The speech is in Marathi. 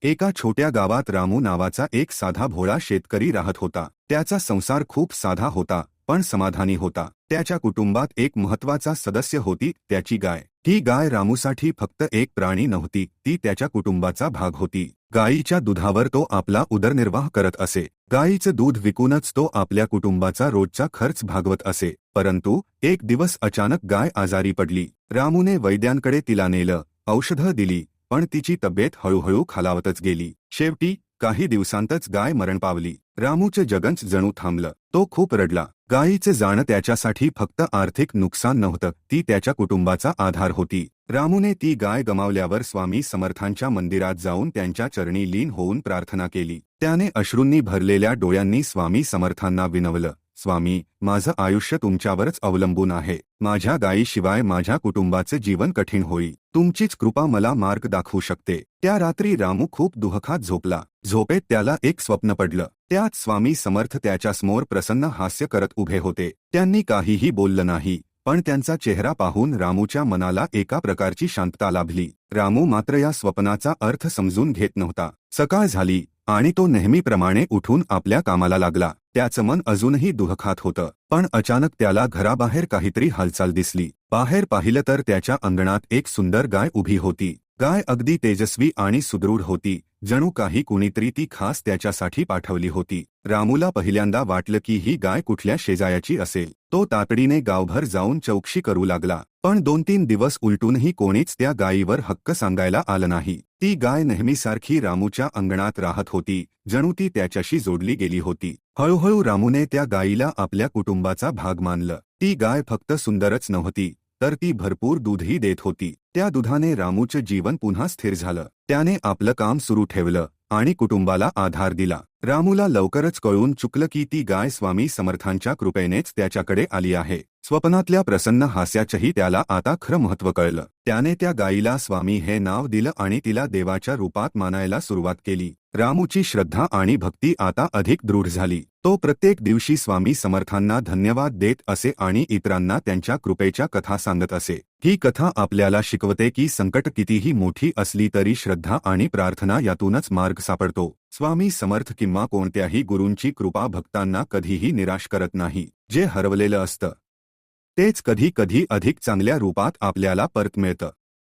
एका छोट्या गावात रामू नावाचा एक साधा भोळा शेतकरी राहत होता। त्याचा संसार खूप साधा होता, पण समाधानी होता। त्याच्या कुटुंबात एक महत्त्वाचा सदस्य होती, त्याची गाय। ही गाय रामूसाठी फक्त एक प्राणी नव्हती, ती त्याच्या कुटुंबाचा भाग होती। गायीच्या दुधावर तो आपला उदरनिर्वाह करत असे। गायीचं दूध विकूनच तो आपल्या कुटुंबाचा रोजचा खर्च भागवत असे। परंतु एक दिवस अचानक गाय आजारी पडली। रामूने वैद्यांकडे तिला नेलं, औषधं दिली, पण तिची तब्येत हळूहळू खालावतच गेली। शेवटी काही दिवसांतच गाय मरण पावली। रामूचं जगच जणू थांबलं। तो खूप रडला। गायीचे जाणं त्याच्यासाठी फक्त आर्थिक नुकसान नव्हतं, ती त्याच्या कुटुंबाचा आधार होती। रामूने ती गाय गमावल्यावर स्वामी समर्थांच्या मंदिरात जाऊन त्यांच्या चरणी लीन होऊन प्रार्थना केली। त्याने अश्रूंनी भरलेल्या डोळ्यांनी स्वामी समर्थांना विनवलं, स्वामी, माझं आयुष्य तुमच्यावरच अवलंबून आहे। माझ्या गायीशिवाय माझ्या कुटुंबाचे जीवन कठीण होईल। तुमचीच कृपा मला मार्ग दाखवू शकते। त्या रात्री रामू खूप दुःखात झोपला। झोपेत त्याला एक स्वप्न पडलं। त्यात स्वामी समर्थ त्याच्यासमोर प्रसन्न हास्य करत उभे होते। त्यांनी काहीही बोललं नाही, पण त्यांचा चेहरा पाहून रामूच्या मनाला एका प्रकारची शांतता लाभली। रामू मात्र या स्वप्नाचा अर्थ समजून घेत नव्हता। सकाळ झाली आणि तो नेहमीप्रमाणे उठून आपल्या कामाला लागला। त्याचं मन अजूनही दुःखात होतं, पण अचानक त्याला घराबाहेर काहीतरी हालचाल दिसली। बाहेर पाहिलं तर त्याच्या अंगणात एक सुंदर गाय उभी होती। गाय अगदी तेजस्वी आणि सुदृढ होती, जणू काही कुणीतरी ती खास त्याच्यासाठी पाठवली होती। रामूला पहिल्यांदा वाटलं की ही गाय कुठल्या शेजाऱ्याची असेल। तो तातडीने गावभर जाऊन चौकशी करू लागला, पण 2-3 दिवस उलटूनही कोणीच त्या गायीवर हक्क सांगायला आलं नाही। ती गाय नेहमीसारखी रामूच्या अंगणात राहत होती, जणू ती त्याच्याशी जोडली गेली होती। हळूहळू रामूने त्या गायीला आपल्या कुटुंबाचा भाग मानलं। ती गाय फक्त सुंदरच नव्हती, तर ती भरपूर दूधही देत होती। त्या दुधाने रामूचं जीवन पुन्हा स्थिर झालं। त्याने आपलं काम सुरू ठेवलं आणि कुटुंबाला आधार दिला। रामूला लवकरच कळून चुकलं की ती गाय स्वामी समर्थांच्या कृपेनेच त्याच्याकडे आली आहे। स्वप्नातल्या प्रसन्न हास्याचंही त्याला आता खरं महत्त्व कळलं। त्याने त्या गायीला स्वामी हे नाव दिलं आणि तिला देवाच्या रूपात मानायला सुरुवात केली। रामूची श्रद्धा आणि भक्ती आता अधिक दृढ झाली। तो प्रत्येक दिवशी स्वामी समर्थांना धन्यवाद देत असे आणि इतरांना त्यांच्या कृपेच्या कथा सांगत असे। ही कथा आपल्याला शिकवते की संकट कितीही मोठी असली तरी श्रद्धा आणि प्रार्थना यातूनच मार्ग सापडतो। स्वामी समर्थ किंवा कोणत्याही गुरूंची कृपा भक्तांना कधीही निराश करत नाही। जे हरवलेलं असतं तेच कधी कधी अधिक चांगल्या रूपात आपल्याला परत मिळतं।